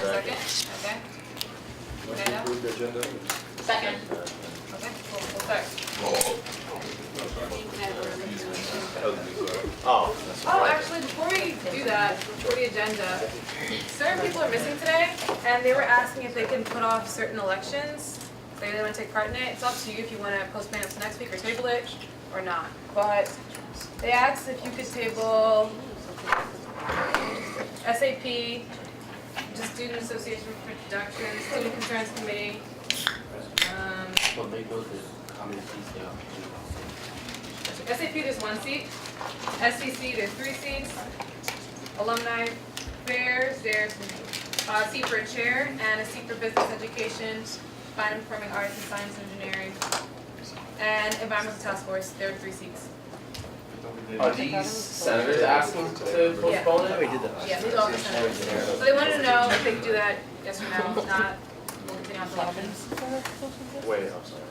Second? Okay. Stand Approve the agenda. Second. Okay, cool, we'll start. Oh, Oh, actually, before we do that, for the agenda, certain people are missing today, and they were asking if they can put off certain elections. They really want to take part in it. It's up to you if you want to postpone it to next week or table it or not. But they asked if you could table SAP, just Student Association for Production, Student Concerns Committee. Well, they go to communities now. SAP, there's 1 seat. SCC, there's 3 seats. Alumni Affairs, there's a seat for a chair and a seat for business education, fine and performing arts and science engineering, and environmental task force, there are 3 seats. Are these senators asking to postpone it? We did that. Yeah, these are all the senators. So they wanted to know if they could do that, yes or no, if not, we'll continue on to elections. Wait, I'm sorry.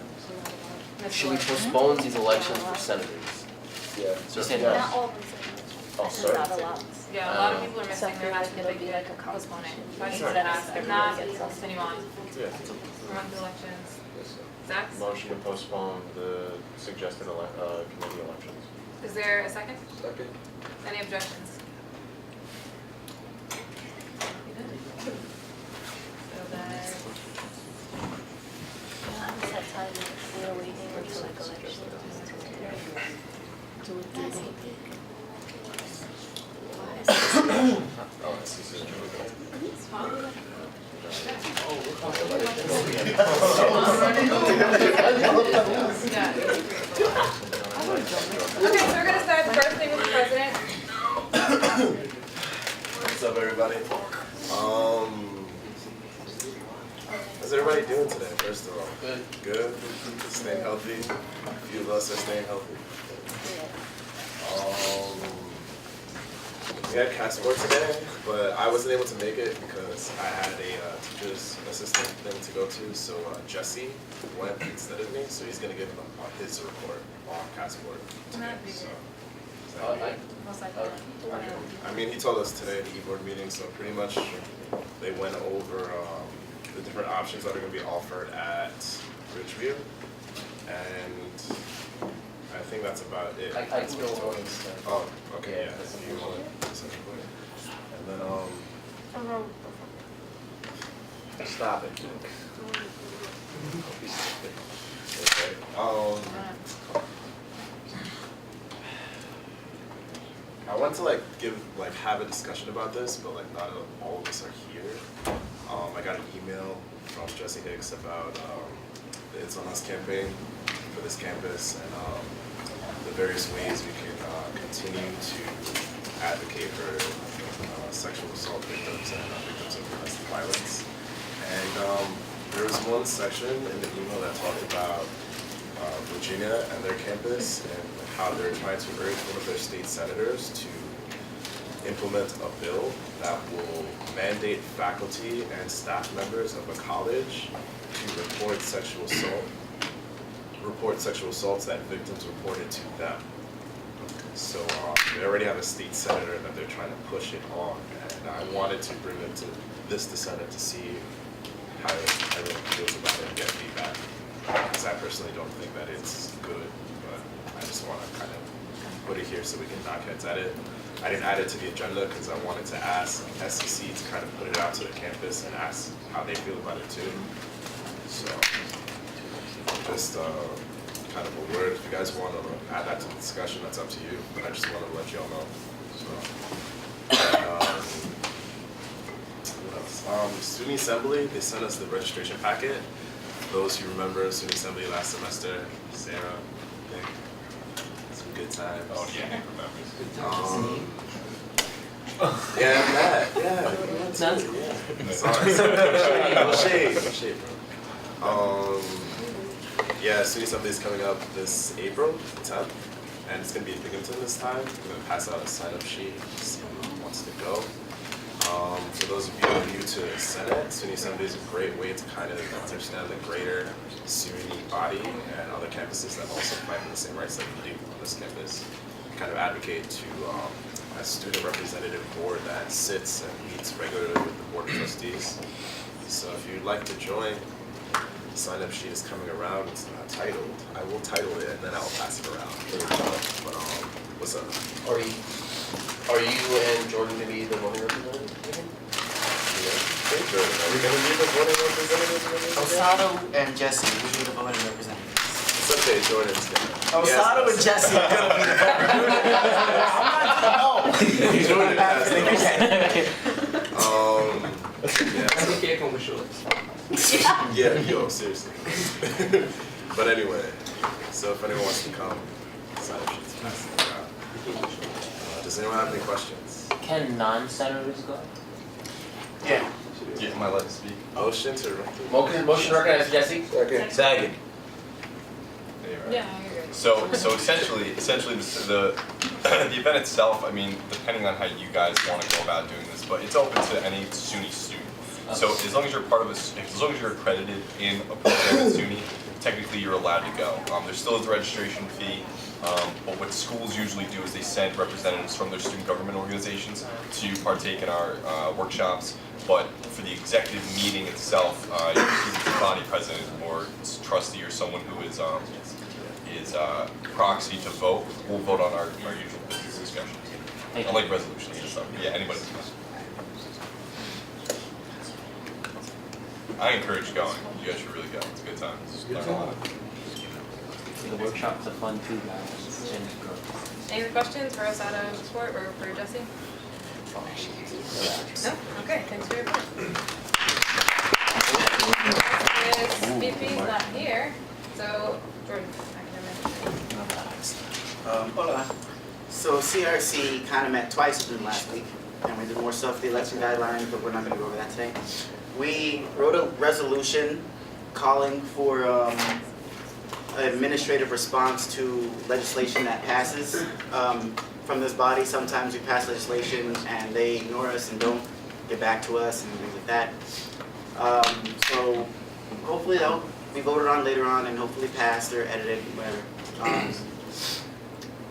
Mr. Should we Lawrence. postpone these elections for senators? Yeah. So you're saying Not yes? all of them. Oh, sorry. Not allowed. Yeah, a lot of people are missing, they're asking if they Be can like a postpone it. So I just Sure. wanted to ask, if not, we'll continue on. Yeah. We're on to elections. Zach, Motion to postpone the suggested committee elections. is there a second? Second. Any objections? So then, I'm set time, we're waiting until like elections. To do Oh, this is yeah. Okay, so we're gonna start the first thing with the president. What's up, everybody? How's everybody doing today, first of all? Good. Good? Staying healthy? A few of us are staying healthy. We had CAT sport today, but I wasn't able to make it because I had a teacher's assistant thing to go to, so Jesse went instead of me, so he's gonna give his report on CAT sport today, so. Most likely. I mean, he told us today at the e-board meeting, so pretty much they went over the different options that are going to be offered at Ridgeview, and I think that's about it. I still want to say. Oh, okay, yeah. So you want to essentially, and then Stop it. okay. I want to have a discussion about this, but not all of us are here. I got an email from Jesse Hicks about the It's On Us campaign for this campus and the various ways we can continue to advocate for sexual assault victims and victims of domestic violence. And there was one section in the email that talked about Virginia and their campus and how they're trying to urge one of their state senators to implement a bill that will mandate faculty and staff members of a college to report sexual assaults that victims reported to them. So they already have a state senator that they're trying to push it on, and I wanted to bring it to the Senate to see how everyone feels about it and get feedback. Because I personally don't think that it's good, but I just want to kind of put it here so we can knock heads at it. I didn't add it to the agenda because I wanted to ask SCC to kind of put it out to the campus and ask how they feel about it too. So, just kind of a word. If you guys want to add that to the discussion, that's up to you. But I just want to let y'all know. So, what else? Student Assembly, they sent us the registration packet. Those who remember Student Assembly last semester, Sarah, Nick, some good times. Oh, yeah, Nick remembers. Yeah, Matt, yeah. Sounds Yeah. Sorry. No shade, bro. Yeah, Student Assembly is coming up this April 10th, and it's going to be in Binghamton this time. I'm going to pass out a sign-up sheet to see who wants to go. For those of you who are new to Senate, Student Assembly is a great way to kind of understand the greater SUNY body and other campuses that also fight for the same rights that we do on this campus. kind of advocate to a student representative board that sits and meets regularly with the board of trustees. So if you'd like to join, the sign-up sheet is coming around. It's not titled. I will title it and then I'll pass it around. But what's up? Are you and Jordan gonna be the voting representative? Hey Jordan, are we gonna be the voting representative? Osato and Jesse will be the voting representatives. It's okay, Jordan's gonna. Osato and Jesse are gonna be the voting representatives. Jordan has yeah, yo, seriously. But anyway, so if anyone wants to come, sign up sheets passing around. Does anyone have any questions? Can non-senators go? Yeah. Am I allowed to speak? Motion to Motion to recognize Jesse. Second. Yeah, you're good. So essentially the event itself, I mean, depending on how you guys want to go about doing this, but it's open to any SUNY student. So as long as you're part of as long as you're accredited in a program at SUNY, technically you're allowed to go. There still is a registration fee, but what schools usually do is they send representatives from their student government organizations to partake in our workshops. But for the executive meeting itself, the body president or trustee or someone who is proxy to vote will vote on our usual business discussions. Unlike resolutions and stuff. Yeah, anybody can go. I encourage going. You guys should really go. It's a good time. Not gonna lie. The workshops are fun too, guys. Any other questions for Osato Sport or for Jesse? No? Okay, thanks for your report. VP's not here, so Jordan, Hold on. So CRC kind of met twice within the last week, and we did more stuff with the election guidelines, but we're not going to go over that today. We wrote a resolution calling for an administrative response to legislation that passes from this body. Sometimes we pass legislation and they ignore us and don't get back to us and things like that. So hopefully that'll be voted on later on and hopefully passed or edited, whatever.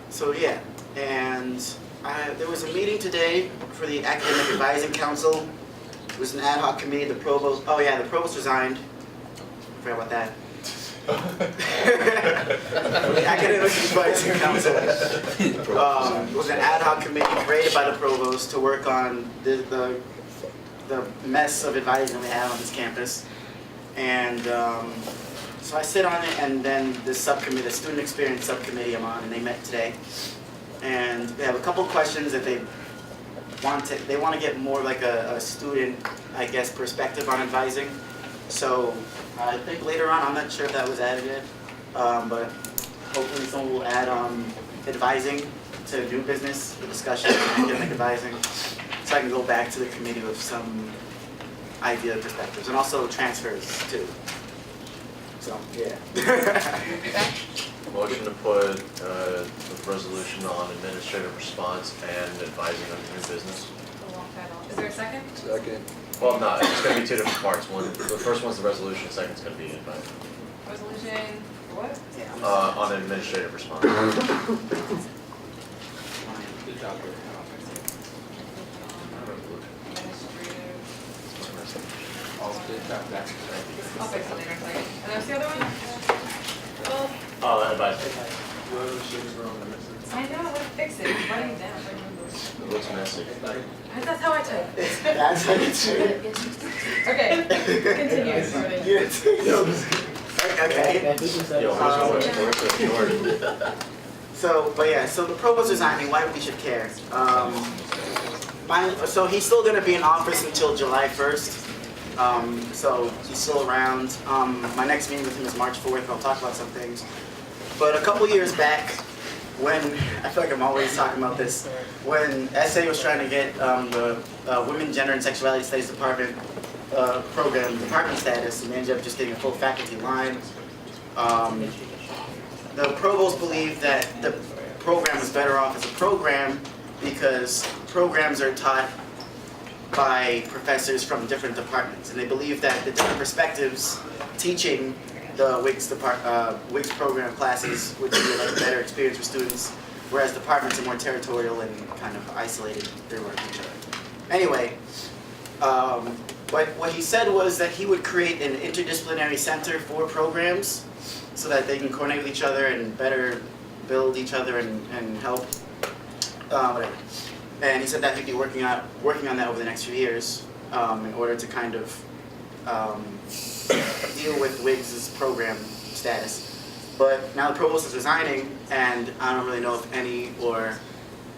So yeah, and there was a meeting today for the Academic Advising Council. It was an ad hoc committee. The provost, oh yeah, the provost resigned. I forgot about that. The Academic Advising Council was an ad hoc committee created by the provost to work on the mess of advising we have on this campus. And so I sit on it, and then the subcommittee, the student experience subcommittee I'm on, and they met today. And we have a couple questions that they want to get more like a student, I guess, perspective on advising. So I think later on, I'm not sure if that was added yet, but hopefully someone will add advising to new business, the discussion on academic advising, so I can go back to the committee with some idea perspectives, and also transfers too. So, yeah. Motion to put the resolution on administrative response and advising on new business. a long title. Is there a second? Second. Well, no, it's going to be two different parts. The first one's the resolution, the second's going to be advising. Resolution, what? On administrative response. Good job, good job, guys. I'll fix it later, second. And there's the other one? Oh, advising. I know, I'm gonna fix it, it's running down. It looks messy. That's how I type. That's what it's Okay, continue, sorry. Okay. Yo, where's the So, but yeah, so the provost resigning, why we should care. So he's still going to be in office until July 1st. So he's still around. My next meeting with him is March 4th. I'll talk about some things. But a couple years back, when, I feel like I'm always talking about this, when SA was trying to get the Women, Gender, and Sexuality Studies Department program department status, and they ended up just getting a full faculty line. The provost believed that the program was better off as a program because programs are taught by professors from different departments, and they believe that the different perspectives teaching the WIGS program classes would be like a better experience for students. whereas departments are more territorial and kind of isolated, they work with each other. Anyway, what he said was that he would create an interdisciplinary center for programs so that they can coordinate with each other and better build each other and help, whatever. And he said that he'd be working on that over the next few years in order to kind of deal with WIGS' program status. But now the provost is resigning, and I don't really know if any or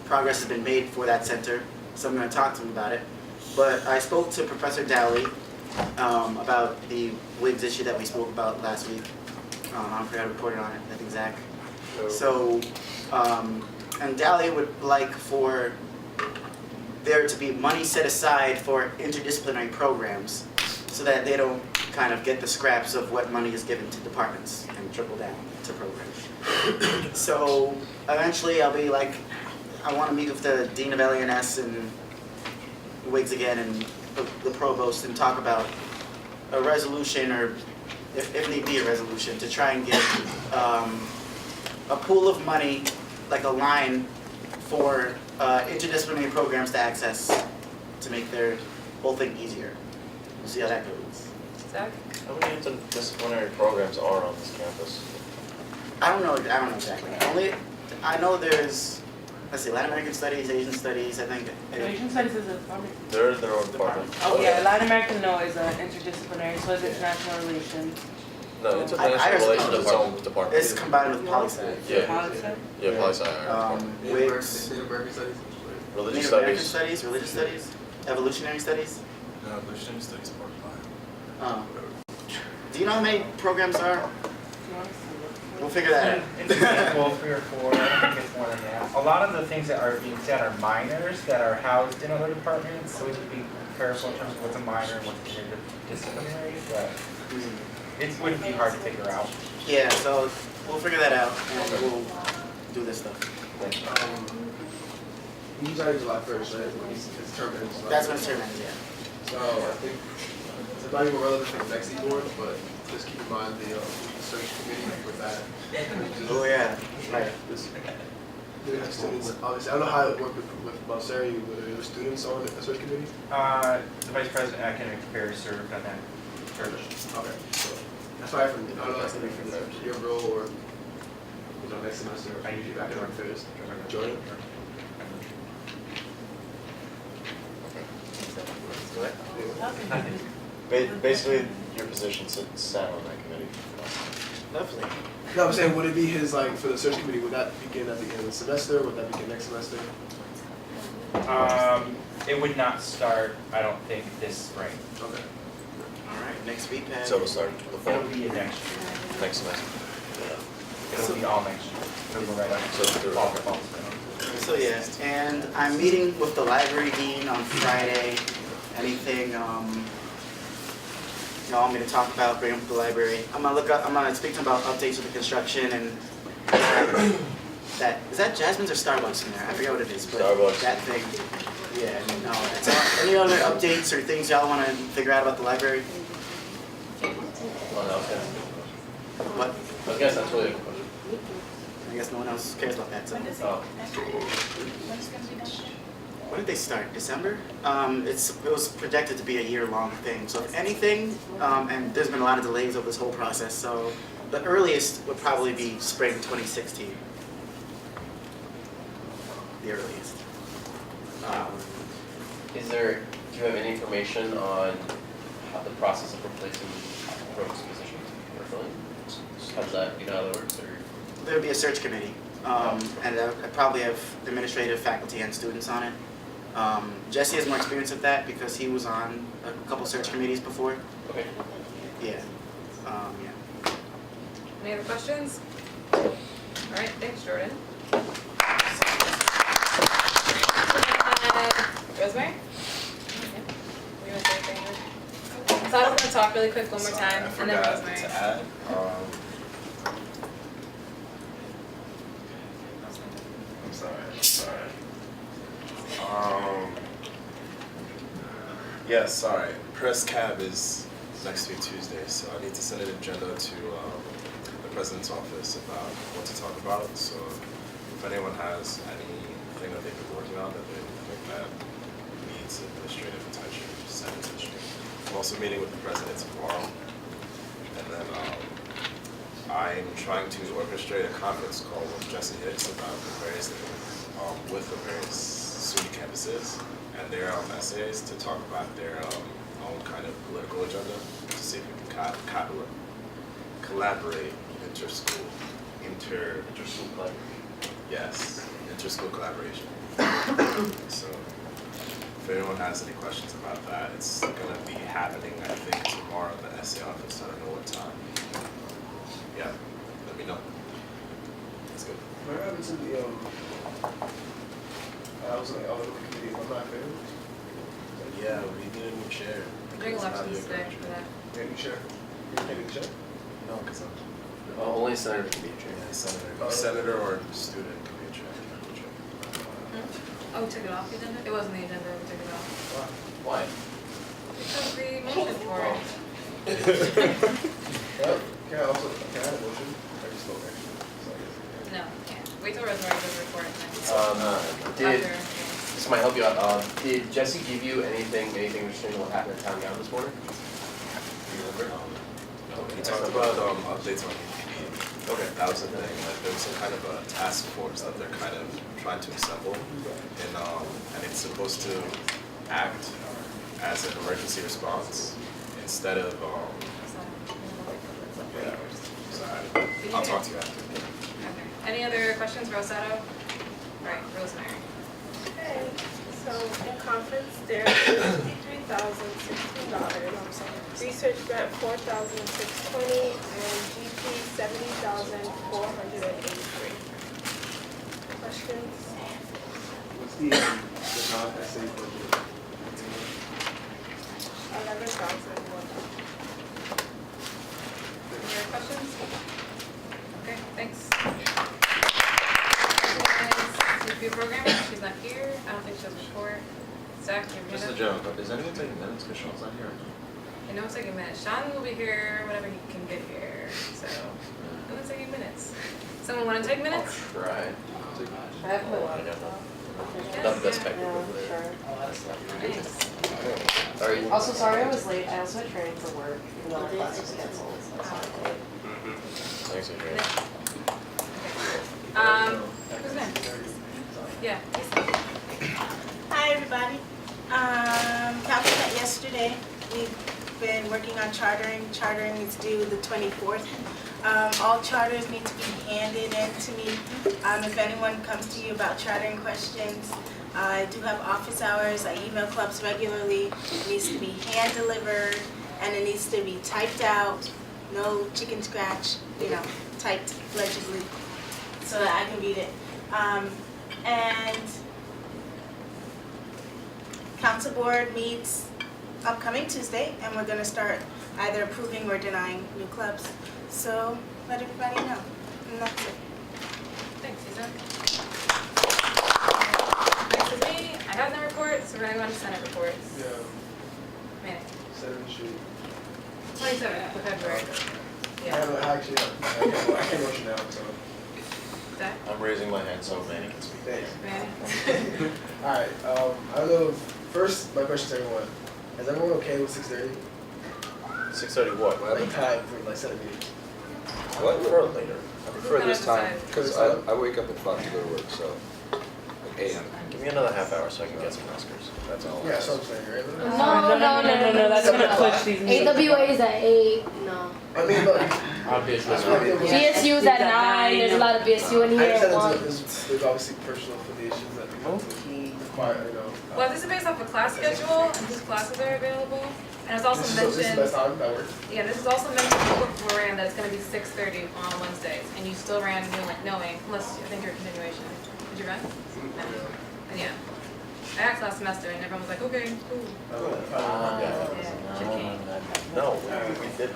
progress has been made for that center, so I'm going to talk to him about it. But I spoke to Professor Dowley about the WIGS issue that we spoke about last week. I forgot to report on it, I think Zach. So, and Dowley would like for there to be money set aside for interdisciplinary programs so that they don't kind of get the scraps of what money is given to departments and trickle down to programs. So eventually I'll be like, I want to meet with the Dean of LANS and WIGS again and the provost and talk about a resolution, or if need be a resolution, to try and get a pool of money, like a line for interdisciplinary programs to access to make their whole thing easier. We'll see how that goes. Zach? How many interdisciplinary programs are on this campus? I don't know exactly. I know there's, let's see, Latin American Studies, Asian Studies, I think. Asian Studies is a department. They're their own department. Oh, yeah, Latin American, no, is interdisciplinary, so is international relations. No, I international relations is its own department. It's combined with poli-sci. Yeah. Policy? Yeah, poli-sci. WIGS, Native American Studies? Religious Native American studies. Studies, Religious Studies, Evolutionary Studies. No, evolutionary studies part Oh. Do you know how many programs there are? We'll figure that out. It's well, 3 or 4, I think it's more than that. A lot of the things that are being said are minors that are housed in other departments, so we need to be careful in terms of what's a minor and what's interdisciplinary, but it wouldn't be hard to figure out. Yeah, so we'll figure that out and we'll do this stuff. He's already July 1st, right? His term ends July 1st. That's when it's term ends, yeah. So I think it's not even relevant for the next board, but just keep in mind the search committee with that. Oh yeah, right. They have students, obviously, I don't know how it worked with Balsari, whether there were students on the search committee. The Vice President Academic Affairs served on that search. Okay, so that's why I don't know if that's gonna be for your role or next semester. I usually academic affairs. Jordan? Basically, your position sat on that committee. Lovely. No, I'm saying, would it be his, like, for the search committee, would that begin at the end of the semester? Would that begin next semester? It would not start, I don't think, this spring. Okay. All right, next week, Pat. So we'll start the fall, It'll be next year. next semester. It'll be all next year. It'll go right up. So they're- Fall. So yeah, and I'm meeting with the library dean on Friday. Anything y'all want me to talk about, bring up to the library. I'm gonna speak to them about updates with the construction and is that Jasmine's or Starbucks in there? I forget what it is, but Starbucks. that thing. Yeah, no. So any other updates or things y'all want to figure out about the library? Well, no, okay. What? I guess that's really a question. I guess no one else cares about that. So. Oh. When did they start? December? It was projected to be a year-long thing. So if anything, and there's been a lot of delays over this whole process, so the earliest would probably be spring 2016. The earliest. Do you have any information on how the process of replacing provost position or filling? How does that, you know how that works, or? There would be a search committee, and I probably have administrative faculty and students on it. Jesse has more experience with that because he was on a couple search committees before. Okay. Yeah. Yeah. Any other questions? All right, thanks, Jordan. Rosemary? You want to say anything? So I was going to talk really quick one more time, and then Rosemary. to add. I'm sorry. Yeah, sorry. Press cab is next week Tuesday, so I need to send an agenda to the president's office about what to talk about. So if anyone has anything that they've been working on that they think that needs administrative attention, just send it to me. I'm also meeting with the president tomorrow, and then I'm trying to orchestrate a conference call with Jesse Hicks about the various with the various SUNY campuses and their essays to talk about their own kind of political agenda to see if we can collaborate interschool collaboration. Yes, interschool collaboration. So if anyone has any questions about that, it's gonna be happening, I think, tomorrow in the essay office. I don't know what time. Yeah, let me know. That's good. What happened to the, I was on the other committee, I'm not fair. Yeah, we need a new chair. Bring It's not elections your today country. for that. Yeah, new chair. You can't be the chair? No, because I'm, Only a senator can be a chair. yeah, senator or student can be a chair. Oh, we took it off the agenda? It wasn't the agenda, we took it off. Why? Because we motioned for it. Yeah, can I also, can I have a motion? I just spoke actually, so I guess. No, can't. Wait till Rosemary does the report and Did, then. this might help you out, did Jesse give you anything interesting what happened in town gown this morning? We talked about updates on EPD. Okay. That was the thing. Like, there was some kind of a task force that they're kind of trying to assemble, and it's supposed to act as an emergency response instead of yeah. So I'll talk to you after. Okay. Any other questions, Rosato? Right, Rosemary. Okay, so in conference, there's $53,016, research grant $4,620, and GP $70,483. Questions? What's the non-essay budget? $11,001. Any other questions? Okay, thanks. CPU programmer, she's not here. I don't think she has a report. Zach, your Just a hand joke, but is anyone taking minutes because Sean's not here? I know it's taking minutes. Sean will be here whenever he can get here. So, no one's taking minutes. Someone want to take minutes? I'll try. I have my I laptop. got not the best tech Yeah, over there. sure. Thanks. Sorry. Also, sorry I was late. I also had training for work, even though my class was canceled, so that's not good. Thanks, Adrian. Who's next? Yeah. Hi, everybody. Council met yesterday. We've been working on chartering. Chartering is due the 24th. All charters need to be handed in to me. If anyone comes to you about chartering questions, I do have office hours. I email clubs regularly. It needs to be hand delivered, and it needs to be typed out. No chicken scratch, typed legibly so that I can read it. And council board meets upcoming Tuesday, and we're gonna start either approving or denying new clubs. So let everybody know, and that's it. Thanks, Susan. Next is me. I have no report, so we're gonna go on to Senate reports. Yeah, Minute. 7th Street. 27th of February. I Yeah. have I can't motion now, so. Zach? I'm raising my hand so Manny can speak. Thanks. Manny? Alright, I don't know, first, my question to everyone, is everyone okay with 6:30? 6:30 what? Like time for like Senate meeting? I prefer later. I prefer this time, because Decide. I wake up at 5 to go to work, so, like AM. Give me another half hour so I can get some Oscars. That's all. Yeah, that's what I'm saying, right? No, that's gonna push these meetings. AWA is at 8, no. I mean, look. Obviously. BSU is at 9, there's a lot of BSU in I here at understand 1. there's obviously personal affiliations that become require, Well, this is based off a class schedule and whose classes are available. And it's also This is the mentioned, best time, that works. yeah, this is also mentioned before ran that it's gonna be 6:30 on Wednesdays. And you still ran knowing, unless I think you're a continuation. Did you run? No. And yeah. I asked last semester and everyone was like, okay, cool. No, we didn't.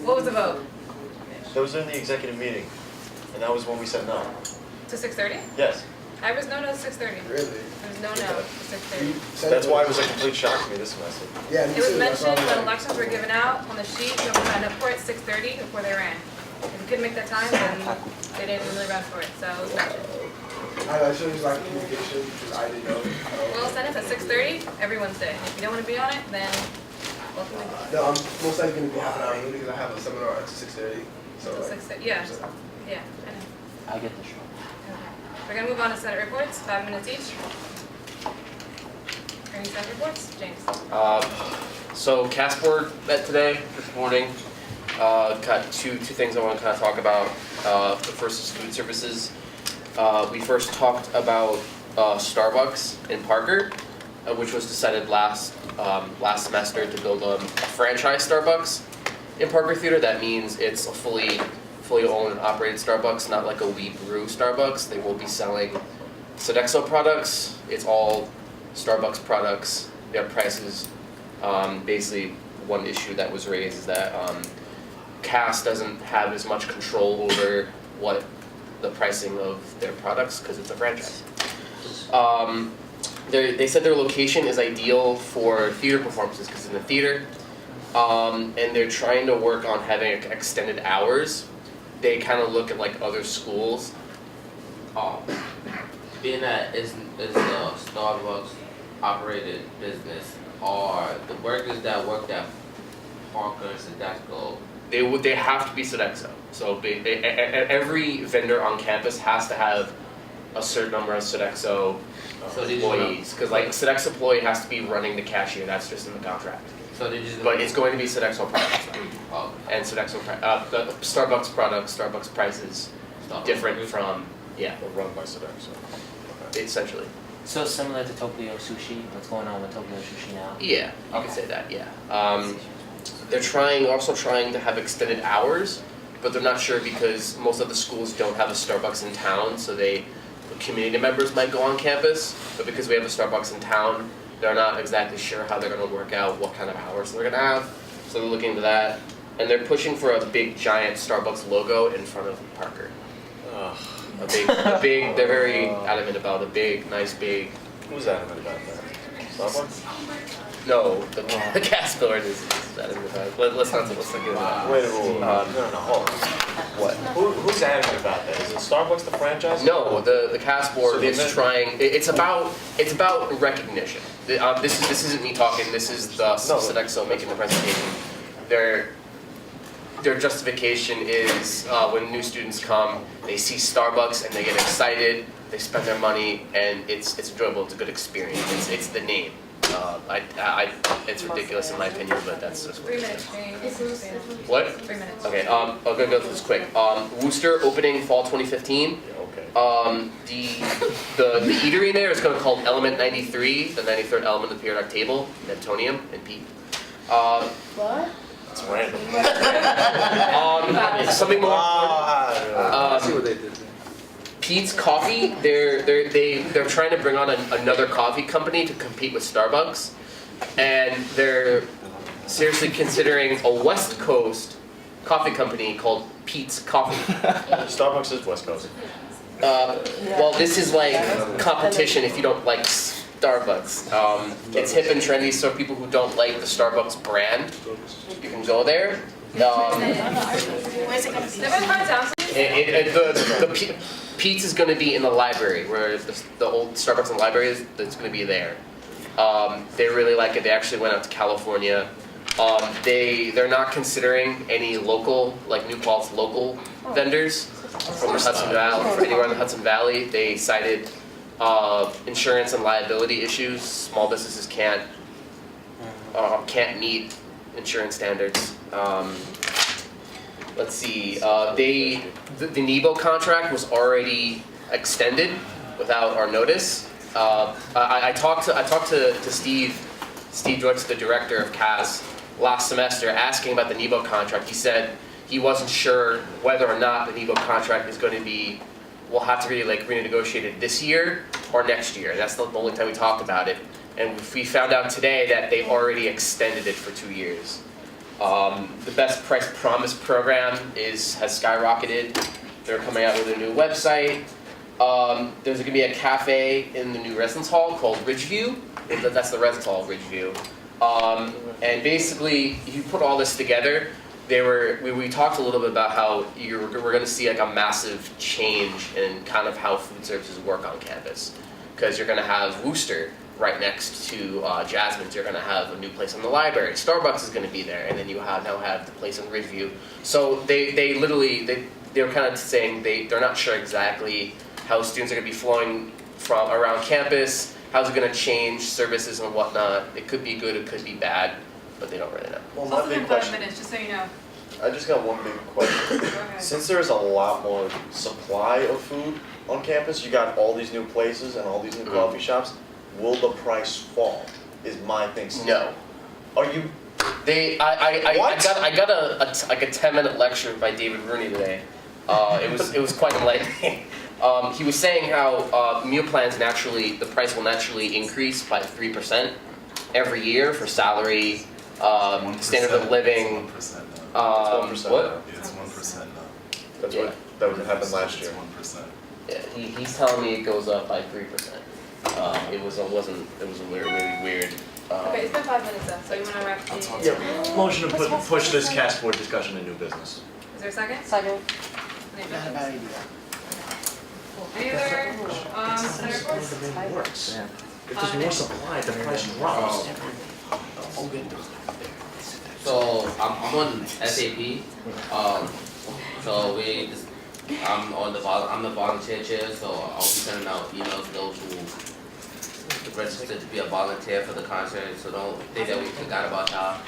What was the vote? That was in the executive meeting, and that was when we said no. To 6:30? Yes. I was no to 6:30. Really? There was no to 6:30. That's why it was a complete shock to me this semester. Yeah, me It was too, that's mentioned why I'm when like- elections were given out on the sheet, you had to report at 6:30 before they ran. if we couldn't make that time, then they didn't really run for it, so it was mentioned. I should just like communication because I didn't know. Well, send us at 6:30 every Wednesday. If you don't want to be on it, then welcome to No, I'm most likely going to be half an hour early because I have a seminar at 6:30. So like, 6:30. Yeah, yeah, I know. I get the show. Okay. We're gonna move on to Senate reports, 5 minutes each. Any Senate reports? James? So CAS board met today, this morning. Got two things I want to kind of talk about. The first is food services. We first talked about Starbucks in Parker, which was decided last semester to build a franchise Starbucks in Parker Theater. That means it's a fully owned and operated Starbucks, not like a We Brew Starbucks. They will be selling Sodexo products. It's all Starbucks products. Their prices. Basically, one issue that was raised is that CAS doesn't have as much control over what the pricing of their products because it's a franchise. They said their location is ideal for theater performances because it's in a theater, and they're trying to work on having extended hours. They kind of look at like other schools. Being that it's a Starbucks operated business, are the workers that work at Parker and Sodexo, They have to be Sodexo. So every vendor on campus has to have a certain number of Sodexo employees. Because like Sodexo employee has to be running the cashier. That's just in the contract. So they just. But it's going to be Sodexo products. And Sodexo the Starbucks products, Starbucks prices different from They're run by Sodexo. essentially. So similar to Tokyo Sushi, what's going on with Tokyo Sushi now? Yeah, you could say that. Yeah. They're also trying to have extended hours, but they're not sure because most of the schools don't have a Starbucks in town, so community members might go on campus, but because we have a Starbucks in town, they're not exactly sure how they're going to work out what kind of hours they're going to have, so they're looking into that, and they're pushing for a big giant Starbucks logo in front of Parker. They're very adamant about a big, nice big. Who's adamant about that? Starbucks? No, the gas board is adamant about it. Let's not get into that. Wait, no, hold on. What? Who's adamant about that? Is it Starbucks the franchise? No, the CAS board So is trying. It's about recognition. This isn't me talking. This is the Sodexo making the presentation. Their justification is when new students come, they see Starbucks and they get excited. They spend their money and it's enjoyable. It's a good experience. It's the name. It's ridiculous in my opinion, but that's just what 3 it minutes, is. James. What? 3 minutes. Okay, I'm gonna go through this quick. Worcester opening fall 2015. The eatery in there is gonna be called Element 93, the 93rd element of the periodic table, Neptunium and Pete. What? It's random. Something more I see what they did there. Pete's Coffee, they're trying to bring on another coffee company to compete with Starbucks, and they're seriously considering a West Coast coffee company called Pete's Coffee. Starbucks is West Coast. Well, this is like competition if you don't like Starbucks. It's hip and trendy, so people who don't like the Starbucks brand, you can go there. Where's it gonna be? The Pete's is going to be in the library, where the old Starbucks in the library is. It's going to be there. They really like it. They actually went out to California. They're not considering any local, like New Paltz local vendors from the Hudson Valley, from anywhere in the Hudson Valley. They cited insurance and liability issues. Small businesses can't meet insurance standards. Let's see. The NEBO contract was already extended without our notice. I talked to Steve Joyce, the director of CAS, last semester, asking about the NEBO contract. He said he wasn't sure whether or not the NEBO contract is going to be. We'll have to really renegotiate it this year or next year. That's the only time we talked about it. And we found out today that they've already extended it for 2 years. The Best Price Promise program has skyrocketed. They're coming out with a new website. There's going to be a cafe in the new residence hall called Ridgeview. That's the residence hall, Ridgeview. And basically, if you put all this together, we talked a little bit about how we're gonna see like a massive change in kind of how food services work on campus. Because you're gonna have Wooster right next to Jasmine's, you're gonna have a new place in the library, Starbucks is gonna be there, and then you now have the place in Ridgeview. So they're kind of saying they're not sure exactly how students are gonna be flowing from around campus, how's it gonna change services and whatnot. It could be good, it could be bad, but they don't really know. Well, It's also been 5 minutes, just so you know. I just got one big question. Go ahead. Since there's a lot more supply of food on campus, you got all these new places and all these new coffee shops, will the price fall? Is my thing. No. Are you? I got a 10-minute lecture by David Rooney today. It was quite enlightening. He was saying how meal plans the price will naturally increase by 3% every year for salary, standard of living. It's 1% now. It's 1% what? now. Yeah, it's 1% now. That's what that happened last year. It's 1%. Yeah, he's telling me it goes up by 3%. It was a really weird. Okay, it's been 5 minutes then, so you wanna wrap the... Yeah, motion to push this cast board discussion to new business. Is there a second? Second. Any Not a questions? bad idea. Any other, center reports? Works. If there's more supply, the price drops. So I'm on SAP. So I'm the volunteer chair. So I'll be sending out emails to those who registered to be a volunteer for the concert. So don't think that we forgot about y'all.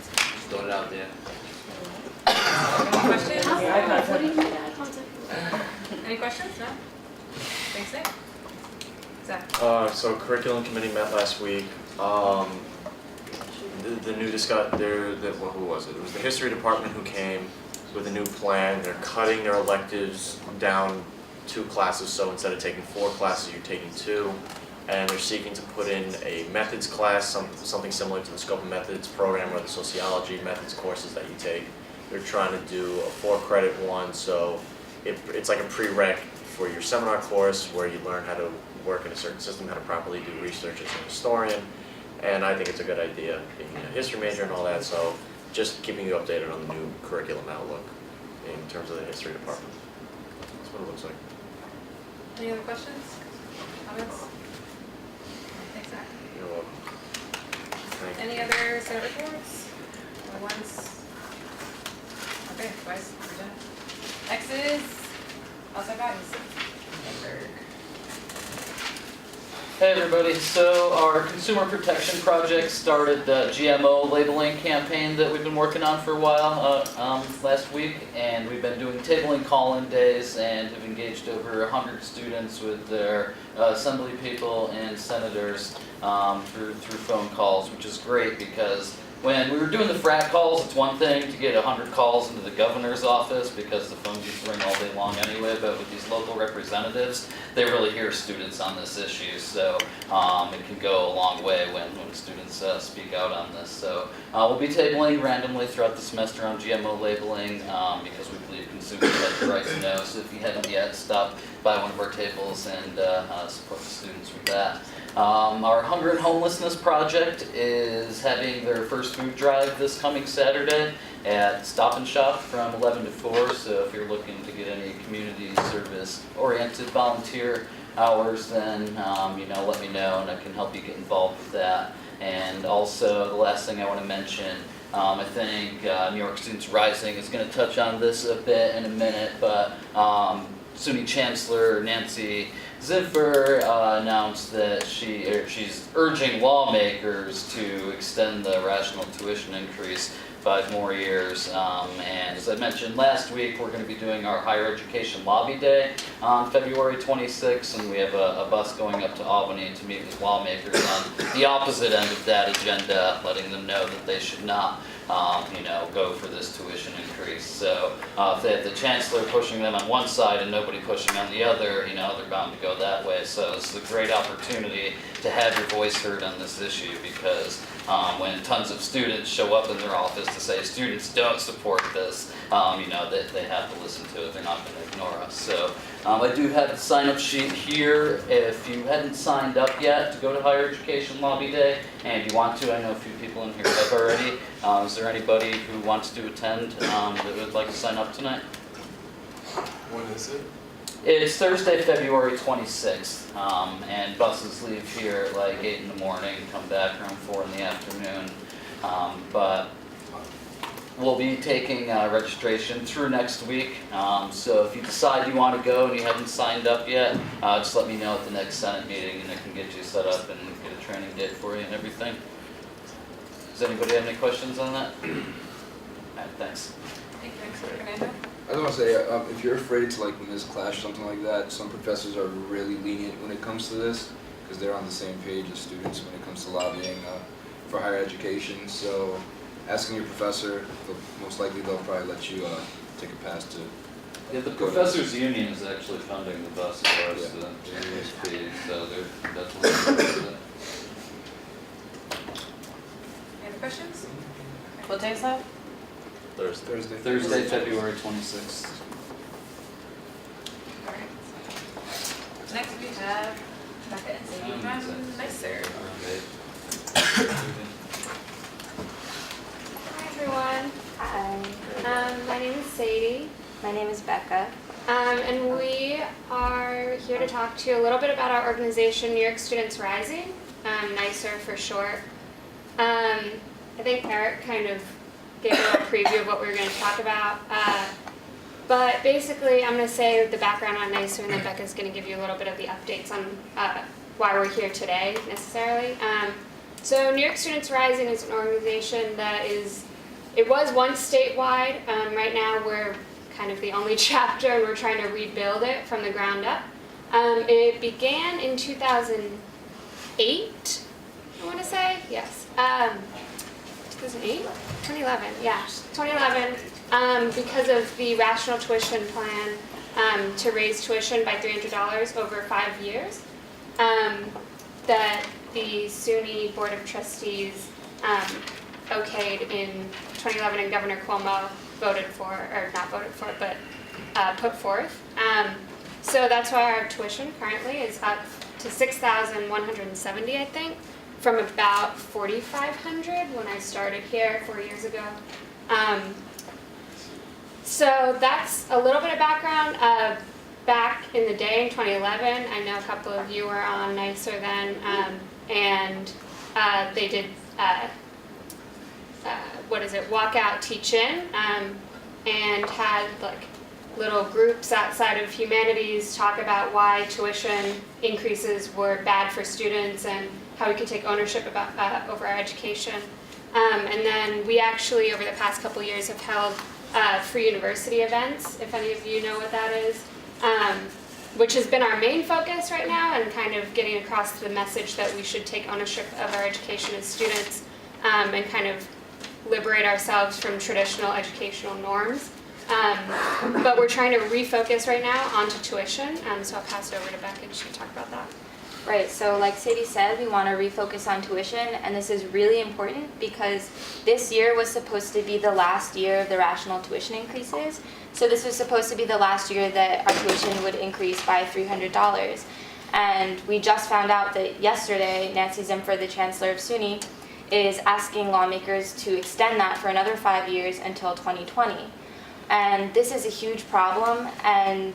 Just throwing it out there. Questions? Any questions? No? Thanks, Nick. Zach? So curriculum committee met last week. The new who was it? It was the history department who came with a new plan. They're cutting their electives down 2 classes, so instead of taking 4 classes, you're taking 2. And they're seeking to put in a methods class, something similar to the scope of methods program or the sociology methods courses that you take. They're trying to do a 4-credit one, so it's like a prereq for your seminar course where you learn how to work in a certain system, how to properly do research as a historian. And I think it's a good idea, being a history major and all that, so just keeping you updated on the new curriculum outlook in terms of the history department. That's what it looks like. Any other questions? Comments? Thanks, Zach. You're welcome. Thank you. Any other Senate reports? Or ones? Okay, twice, we're done. X's, outside guidance. Hey everybody, so our consumer protection project started the GMO labeling campaign that we've been working on for a while last week, and we've been doing tabling call-in days and have engaged over 100 students with their assembly people and senators through phone calls, which is great because when we were doing the frat calls, it's one thing to get 100 calls into the governor's office because the phone used to ring all day long anyway, but with these local representatives, they really hear students on this issue, so it can go a long way when students speak out on this. So we'll be tabling randomly throughout the semester on GMO labeling because we believe consumers have the right to know, so if you haven't yet, stop by one of our tables and support the students with that. Our Hunger and Homelessness Project is having their first food drive this coming Saturday at Stop and Shop from 11 to 4, so if you're looking to get any community service-oriented volunteer hours, then let me know and I can help you get involved with that. And also, the last thing I want to mention, I think New York Students Rising is going to touch on this a bit in a minute, but SUNY Chancellor Nancy Ziffer announced that she's urging lawmakers to extend the rational tuition increase 5 more years. And as I mentioned last week, we're going to be doing our Higher Education Lobby Day on February 26th, and we have a bus going up to Albany to meet with lawmakers on the opposite end of that agenda, letting them know that they should not go for this tuition increase. So if they have the chancellor pushing them on one side and nobody pushing on the other, they're bound to go that way. So it's a great opportunity to have your voice heard on this issue because when tons of students show up in their office to say students don't support this, they have to listen to it, they're not gonna ignore us. So, I do have the sign-up sheet here. If you hadn't signed up yet to go to Higher Education Lobby Day, and if you want to, I know a few people in here have already. Is there anybody who wants to attend, that would like to sign up tonight? When is it? It's Thursday, February 26th, and buses leave here at like 8 in the morning, come back around 4 in the afternoon. But we'll be taking registration through next week, so if you decide you want to go and you haven't signed up yet, just let me know at the next Senate meeting and I can get you set up and get a training date for you and everything. Does anybody have any questions on that? Alright, thanks. Thank you, Mr. Fernando. I just want to say, if you're afraid to like miss class or something like that, some professors are really lenient when it comes to this, because they're on the same page as students when it comes to lobbying for higher education. So asking your professor, most likely they'll probably let you take a pass to. Yeah, the professors' union is actually funding the bus for us, the USP, so they're definitely interested. Any other questions? What day is that? Thursday, February 26th. Alright. Next we have Becca and Sadie from NYSER. Hi everyone. Hi. My name is Sadie. My name is Becca. And we are here to talk to you a little bit about our organization, New York Students Rising, NYSER for short. I think Eric kind of gave a little preview of what we were going to talk about. But basically, I'm going to say the background on NYSER, and then Becca's going to give you a little bit of the updates on why we're here today, necessarily. So New York Students Rising is an organization that it was once statewide. Right now, we're kind of the only chapter, and we're trying to rebuild it from the ground up. It began in 2008, I want to say, yes. 2008? 2011, yeah, 2011, because of the rational tuition plan to raise tuition by $300 over 5 years, that the SUNY Board of Trustees okayed in 2011, and Governor Cuomo voted for, or not voted for, but put forth. So that's why our tuition currently is up to $6,170, I think, from about $4,500 when I started here 4 years ago. So that's a little bit of background. Back in the day in 2011, I know a couple of you were on NYSER then, and they did, walkout teach-in, and had like little groups outside of humanities talk about why tuition increases were bad for students and how we could take ownership about over our education. And then we actually, over the past couple of years, have held free university events, if any of you know what that is, which has been our main focus right now, and kind of getting across the message that we should take ownership of our education as students, and kind of liberate ourselves from traditional educational norms. But we're trying to refocus right now onto tuition, so I'll pass it over to Becca and she can talk about that. Right, so like Sadie said, we want to refocus on tuition, and this is really important because this year was supposed to be the last year of the rational tuition increases. So this was supposed to be the last year that our tuition would increase by $300. And we just found out that yesterday, Nancy Zimpher, the Chancellor of SUNY, is asking lawmakers to extend that for another 5 years until 2020. And this is a huge problem, and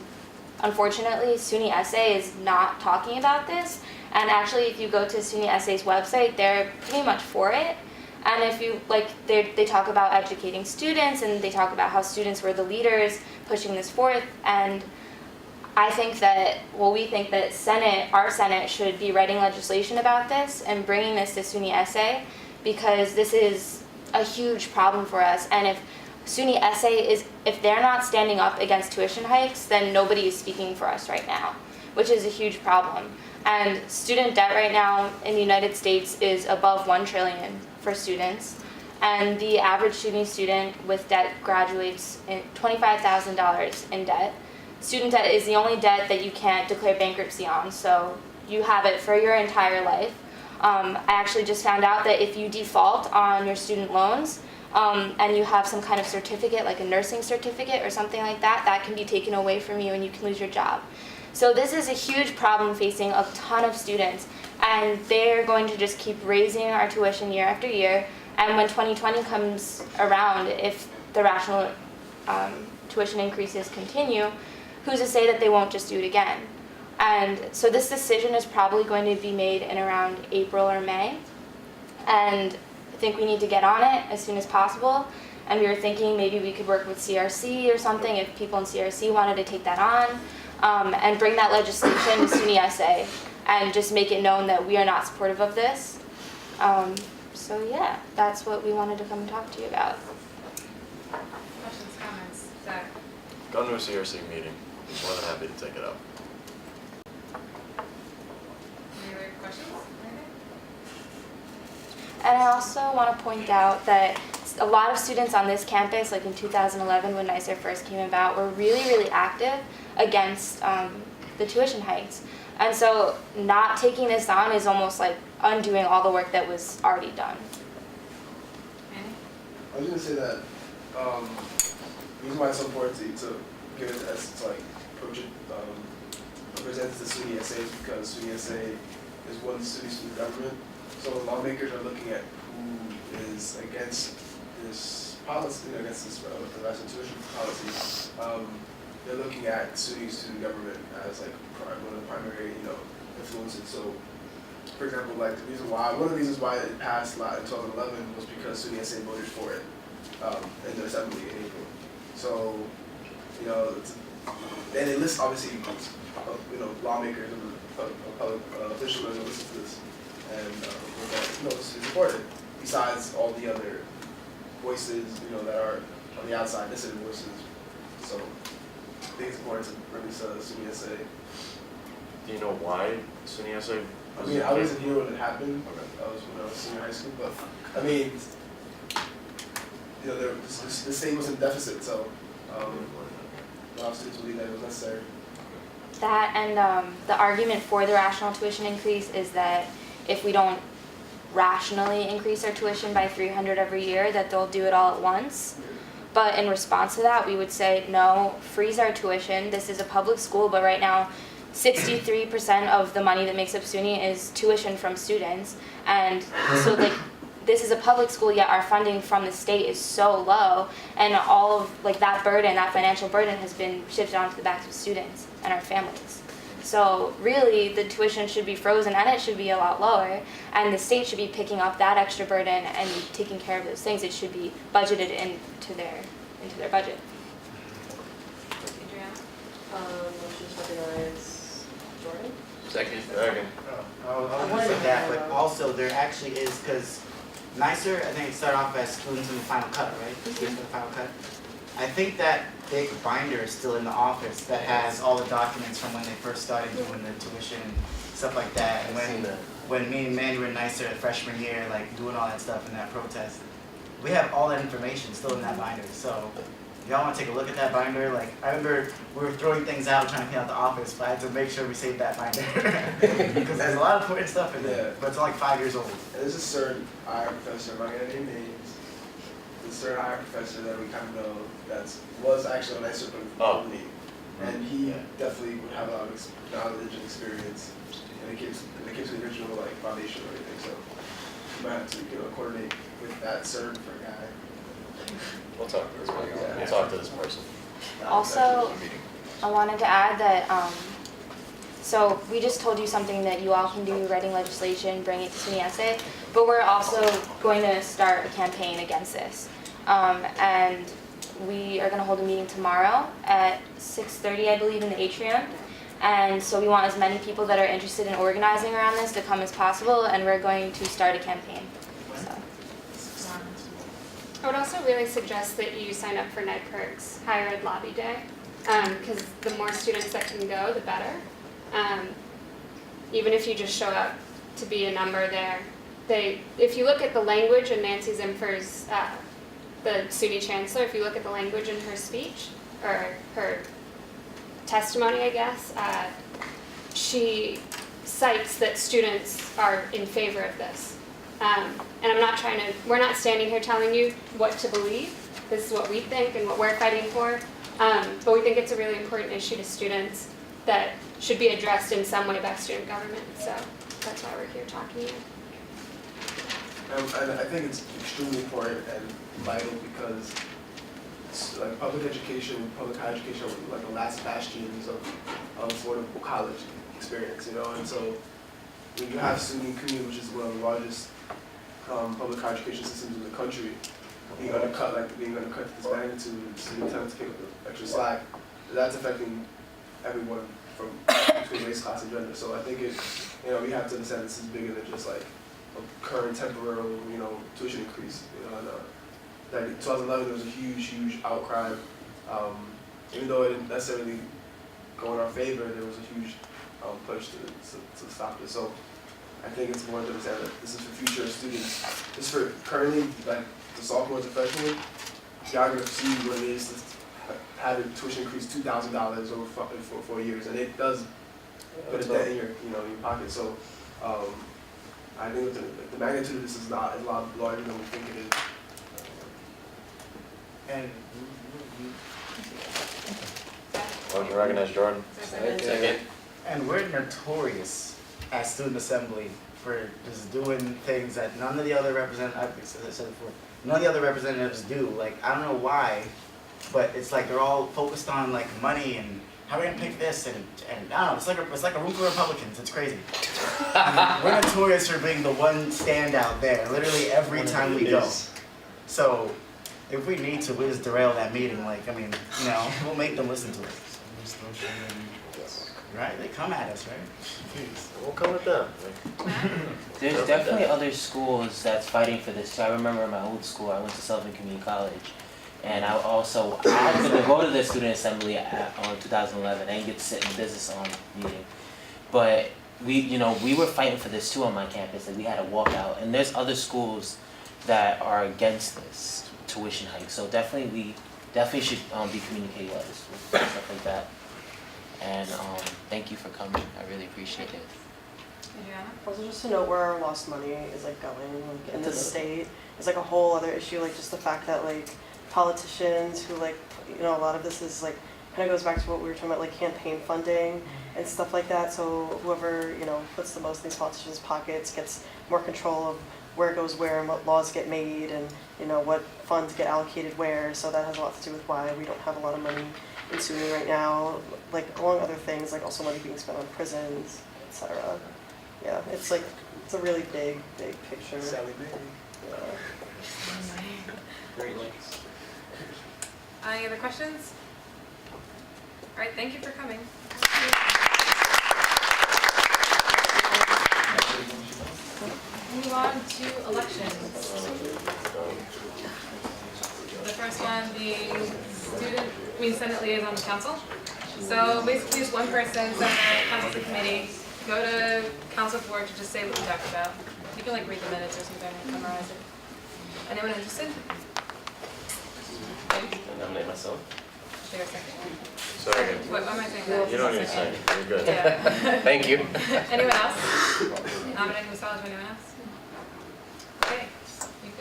unfortunately, SUNY SA is not talking about this. And actually, if you go to SUNY SA's website, they're pretty much for it. And if you, they talk about educating students, and they talk about how students were the leaders pushing this forth. And I think that, we think that our Senate should be writing legislation about this and bringing this to SUNY SA, because this is a huge problem for us. And if SUNY SA if they're not standing up against tuition hikes, then nobody is speaking for us right now, which is a huge problem. And student debt right now in the United States is above $1 trillion for students. And the average SUNY student with debt graduates in $25,000 in debt. Student debt is the only debt that you can't declare bankruptcy on, so you have it for your entire life. I actually just found out that if you default on your student loans, and you have some kind of certificate, like a nursing certificate or something like that, that can be taken away from you and you can lose your job. So this is a huge problem facing a ton of students, and they're going to just keep raising our tuition year after year. And when 2020 comes around, if the rational tuition increases continue, who's to say that they won't just do it again? And so this decision is probably going to be made in around April or May. And I think we need to get on it as soon as possible. And we were thinking maybe we could work with CRC or something if people in CRC wanted to take that on, and bring that legislation to SUNY SA and just make it known that we are not supportive of this. So yeah, that's what we wanted to come and talk to you about. Questions, comments? Zach? Go to a CRC meeting, I'm more than happy to take it up. Any other questions? And I also want to point out that a lot of students on this campus, like in 2011 when NYSER first came about, were really, really active against the tuition hikes. And so not taking this on is almost like undoing all the work that was already done. I was gonna say that the reason why it's so important to give it to us, to like present it to SUNY SA is because SUNY SA is one SUNY student government. So lawmakers are looking at who is against this policy, against this the rational tuition policy. They're looking at SUNY student government as like one of the primary, influences. So, for example, like one of the reasons why it passed in 2011 was because SUNY SA voted for it in the assembly in April. So, and it lists obviously, lawmakers and public officials that listen to this, and it's important. Besides all the other voices, that are on the outside, dissident voices. So, I think it's important to release SUNY SA. Do you know why SUNY SA? I mean, I wasn't here when it happened. Okay. That was when I was senior high school, but I mean, the state was in deficit, so a lot of students believe that it was necessary. That and the argument for the rational tuition increase is that if we don't rationally increase our tuition by $300 every year, that they'll do it all at once. But in response to that, we would say, no, freeze our tuition. This is a public school, but right now, 63% of the money that makes up SUNY is tuition from students. And so this is a public school, yet our funding from the state is so low, and all of that burden, that financial burden has been shifted onto the backs of students and our families. So really, the tuition should be frozen and it should be a lot lower, and the state should be picking up that extra burden and taking care of those things. It should be budgeted into their budget. Adriana? Motion to recognize Jordan? Second. I want to say that, but also there actually is, because NYSER, I think it started off as students in the final cut, right? Students in the final cut. I think that big binder is still in the office that has all the documents from when they first started doing the tuition and stuff like that. And when me and Manny were in NYSER freshman year, doing all that stuff in that protest, we have all that information still in that binder. So if y'all want to take a look at that binder, I remember we were throwing things out trying to clean out the office, but I had to make sure we saved that binder because there's a lot of important stuff in there. But it's only 5 years old. And there's a certain IR professor, I'm not gonna name names. There's a certain IR professor that we kind of know was actually on NYSER but leave. And he definitely would have a lot of knowledge and experience, and it gives the original foundation or anything. So you might have to coordinate with that certain for a guy. We'll talk to this person. We'll talk to this person. Also, I wanted to add that, so we just told you something that you all can do, writing legislation, bring it to SUNY SA, but we're also going to start a campaign against this. And we are going to hold a meeting tomorrow at 6:30, I believe, in the atrium. And so we want as many people that are interested in organizing around this to come as possible, and we're going to start a campaign. I would also really suggest that you sign up for NEDPERC's Higher Ed Lobby Day, because the more students that can go, the better. Even if you just show up to be a number there, if you look at the language in Nancy Zimfer's, the SUNY chancellor, if you look at the language in her speech, or her testimony, I guess, she cites that students are in favor of this. And we're not standing here telling you what to believe. This is what we think and what we're fighting for. But we think it's a really important issue to students that should be addressed in some way by student government. So that's why we're here talking to you. And I think it's extremely important and vital because it's like public education, public higher education, are like the last bastions of affordable college experience, you know. And so when you have SUNY Community, which is one of the largest public higher education systems in the country, being undercut to this magnitude, students having to pick up the extra slack, that's affecting everyone from between race, class, and gender. So I think we have to understand this is bigger than just like a current temporary, tuition increase. Like in 2011, there was a huge outcry. Even though it didn't necessarily go in our favor, there was a huge push to stop it. So I think it's more to understand that this is for future students. This is for currently, like the sophomores and freshmen, y'all gonna see what it is to have a tuition increase $2,000 over 4 years, and it does put a dent in your pocket. So I think the magnitude of this is a lot larger than we think it is. And Motion to recognize Jordan. Second. And we're notorious at Student Assembly for just doing things that none of the other representatives do. Like, I don't know why, but it's like they're all focused on like money and how are we gonna pay for this and I don't know, it's like a room for Republicans. It's crazy. We're notorious for being the one standout there, literally every time we go. So if we need to, we'll just derail that meeting. We'll make them listen to it. Right? They come at us, right? Please. We'll come with them. There's definitely other schools that's fighting for this too. I remember in my old school, I went to Sullivan Community College, and I was going to go to the student assembly on 2011. I didn't get to sit in the business meeting, but we were fighting for this too on my campus, and we had a walkout. And there's other schools that are against this tuition hike, so we definitely should be communicating with other schools and stuff like that. And thank you for coming. I really appreciate it. Adriana? Also, just to note where our lost money is like going in the state is like a whole other issue. Like just the fact that like politicians who a lot of this is like kind of goes back to what we were talking about, like campaign funding and stuff like that. So whoever puts the most in these politicians' pockets gets more control of where it goes where and what laws get made and what funds get allocated where. So that has a lot to do with why we don't have a lot of money in SUNY right now, like along other things, like also money being spent on prisons, etc. Yeah, it's a really big picture. Sally Berry. Yeah. Great links. Any other questions? All right, thank you for coming. Move on to elections. The first one being Senate Liaison to Council. So basically just one person, Senate, Council to Committee, go to Council board to just say what we talked about. You can read the minutes or something and memorize it. Anyone interested? I nominate myself. Share a second. Second. What am I saying that? You don't need a second. You're good. Yeah. Thank you. Anyone else? Nominating themselves or anyone else? Okay, you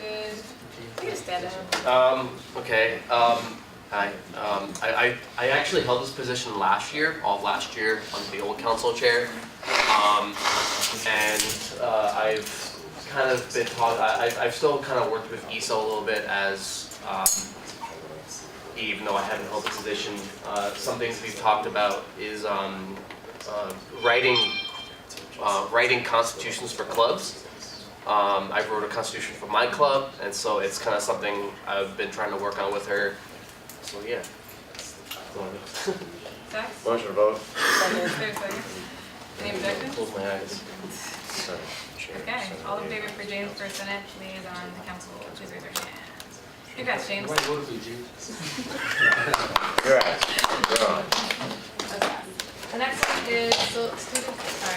could stand up. Okay. Hi. I actually held this position all of last year under the old council chair, and I've kind of been taught. I've still kind of worked with ESO a little bit as, even though I haven't held the position. Some things we've talked about is writing constitutions for clubs. I wrote a constitution for my club, and so it's kind of something I've been trying to work on with her. So yeah. Zach? Motion to vote. Second. Any objections? Close my eyes. Sorry. Okay, all in favor for James for Senate Liaison to Council, please raise your hand. Congrats, James. You're on. Okay. The next one is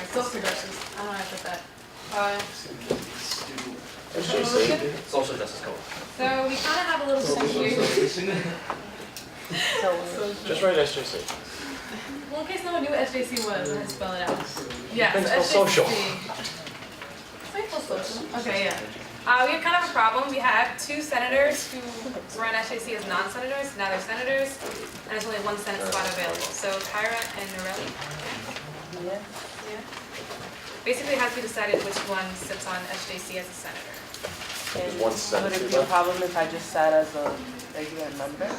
social justice. I don't know how to put that. Social justice code. So we kind of have a little confusion. Just write SJC. Well, in case no one knew what SJC was, I had to spell it out. Yeah, Principal so SJC. social. Principal Okay, yeah. We have kind of a problem. We have 2 senators who run SJC as non-senators, now they're senators, and there's only 1 Senate spot available. So Kyra and Norelli. Yeah. Yeah. Basically, it has to be decided which one sits on SJC as a senator. There's one Would it be a problem if I just sat as a regular member?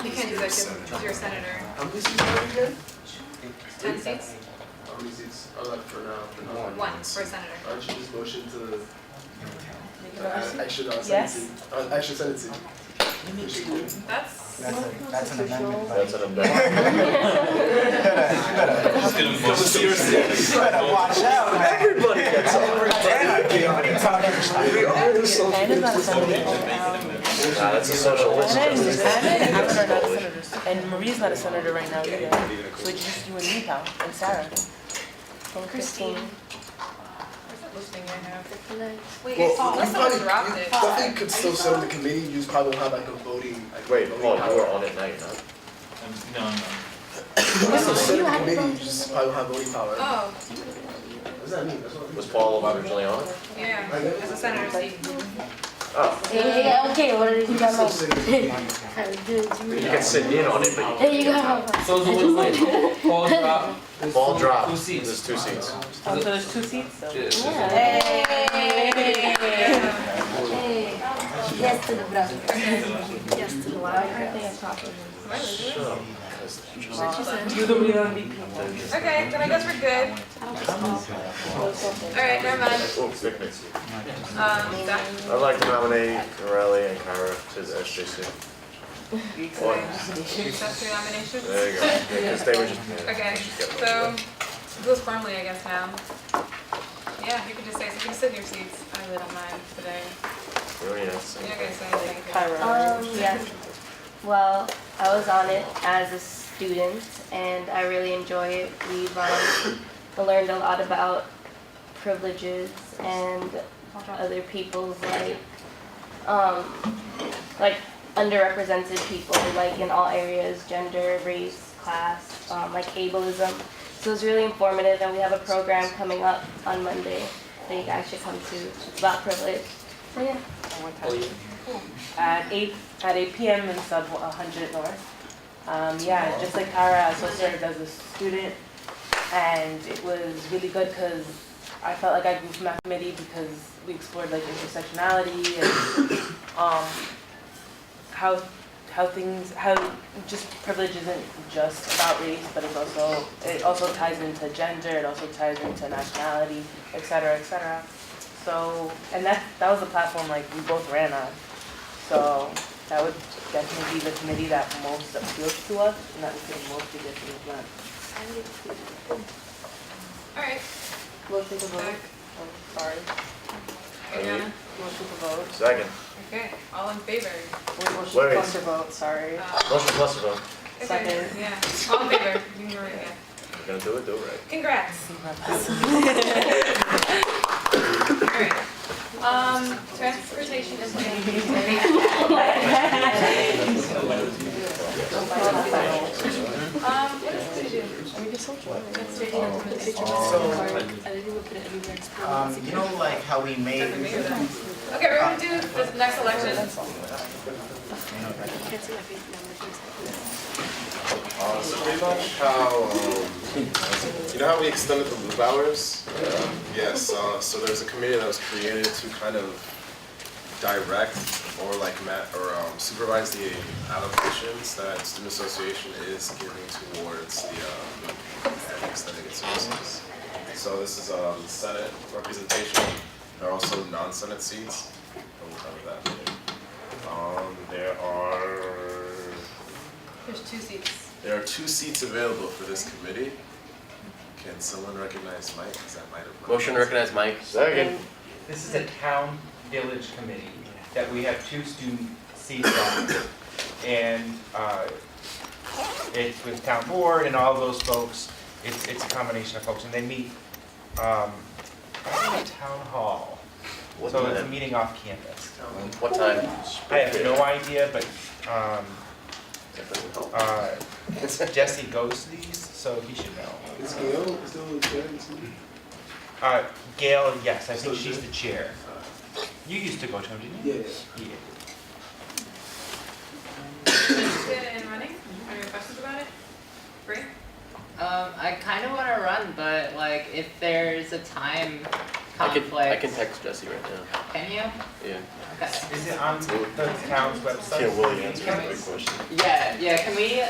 You can't do that because you're a senator. How many seats are we again? 10 seats? How many seats are left for now? 1 for a senator. Aren't you just motion to Make extra Yes. Senate seat? Extra Senate seat? That's That's an amendment. That's an amendment. You better watch out, man. Everybody gets on. What are you talking about? We are the social And it's not a senator. Nah, that's a socialist justice. And Marie's not a senator right now either. So it's just you and me, pal, and Sarah. Christine. Where's that listing I have? Wait, Well, unless someone dropped it. definitely could still sit on the committee, you just probably won't have like a voting. Wait, Paul, you were on it now, you're not? No. You can still sit on the committee, you just probably won't have voting power. Oh, What does that mean? That's what Was Paul originally on it? yeah, as a senator seat. Oh. Okay, what did you got? You can sit in on it, but There you go. So it's a little late. Paul drop. Ball drop. 2 seats. There's 2 seats. Oh, so there's 2 seats? So. Hey. Yes to the brother. Yes to the wild. You're the real MVP. Okay, then I guess we're good. Alright, never mind. Oh, picnics. That. I'd like to nominate Morelli and Kyra to the SJC. Accept your nomination? There you go. Because they were just. Okay, so it goes formally, I guess, now. Yeah, you can just say, so you can sit in your seats. I really don't mind today. Really, yes. You're not gonna say anything. Yes. Well, I was on it as a student and I really enjoy it. We've learned a lot about privileges and other people's like underrepresented people, like in all areas, gender, race, class, like ableism. So it's really informative, and we have a program coming up on Monday that you guys should come to. It's about privilege. So yeah. At 8 p.m. in sub 100 North. Yeah, just like Kara, I also served as a student, and it was really good because I felt like I grew from that committee because we explored like intersectionality and how just privilege isn't just about race, but it also ties into gender, it also ties into nationality, et cetera, et cetera. So, and that was the platform like we both ran on. So that would definitely be the committee that most appeals to us and that we could mostly get things done. Alright. We'll take a vote. Oh, sorry. Ariana? We'll take a vote. Second. Okay, all in favor? Motion Wait. plus a vote, sorry. Motion plus a vote. Okay, Second. yeah, all in favor. You can go right again. You're gonna do it, do it right. Congrats. Alright. Transportation implementation. What else did we do? Transportation implementation. You know, like how we made. Okay, we're gonna do this next election. So pretty much how, you know how we extended the loop hours? Yes, so there's a committee that was created to kind of direct or supervise the allocations that student association is giving towards the and extending its services. So this is Senate representation. There are also non-Senate seats. And we'll cover that later. There's 2 seats. There are 2 seats available for this committee. Can someone recognize Mike? Because that might have. Motion to recognize Mike. Second. This is a town village committee that we have 2 student seats on. And it's with town board and all those folks. It's a combination of folks, and they meet at town hall. What So time? it's a meeting off campus. What time? I have no idea, but Jesse goes to these, so he should know. Is Gail still in chair of this meeting? Gail, yes, I think she's the chair. You used to go to him, didn't you? Yeah. Interested in running? Any questions about it? Bree? I kind of want to run, but like if there's a time I conflict. can text Jesse right now. Can you? Yeah. Okay. Is it on the town's website? Can't Willie answer that question. Yeah, can we,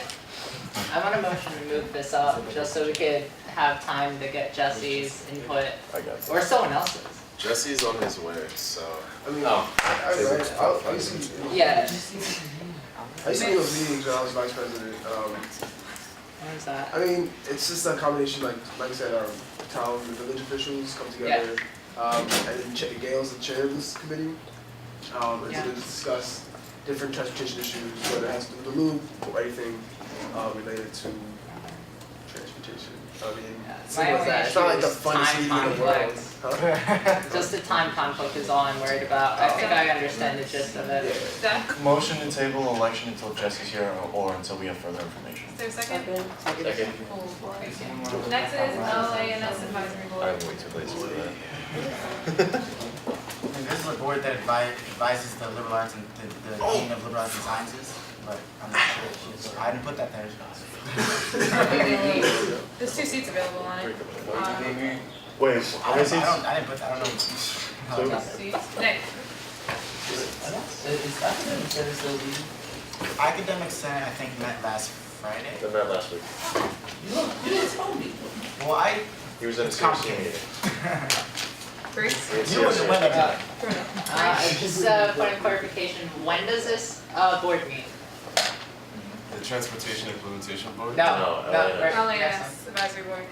I want a motion to move this up just so we could have time to get Jesse's input I got or someone else's. Jesse's on his way, so. I mean, Oh. I used to, Yeah. I used to go to meetings when I was vice president. What is that? I mean, it's just a combination, like I said, town and village officials come together. And then Gail's the chair of this committee. And so they discuss different transportation issues, whether it has to do with the loop or anything related to transportation. I mean, My only it's not like the issue is funnest time meeting in the world. conflict. Just the time conflict is all I'm worried about. I think I understand the gist of it. Zach? Motion to table election until Jesse's here or until we have further information. Is there a second? Second. Cool. Next is LANS Advisory Board. I'm way too lazy for that. And this is a board that advises the liberal arts and the dean of liberal arts and sciences, but I'm not sure. I didn't put that there. There's 2 seats available on it. Wait, how many seats? I didn't put that, I don't know. Two seats. Nick? Is academic still leaving? Academic Senate, I think, met last Friday. They met last week. You didn't tell me. Well, He was in a it's CRC complicated. meeting. Bree? You were the one that Just point of clarification, when does this board meet? The Transportation Implementation Board? No, right. LANS Advisory Board.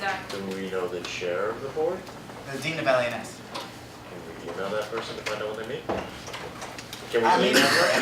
Zach? Do we know the chair of the board? The dean of LANS. Can we email that person to find out when they meet? Can I we mean, email her?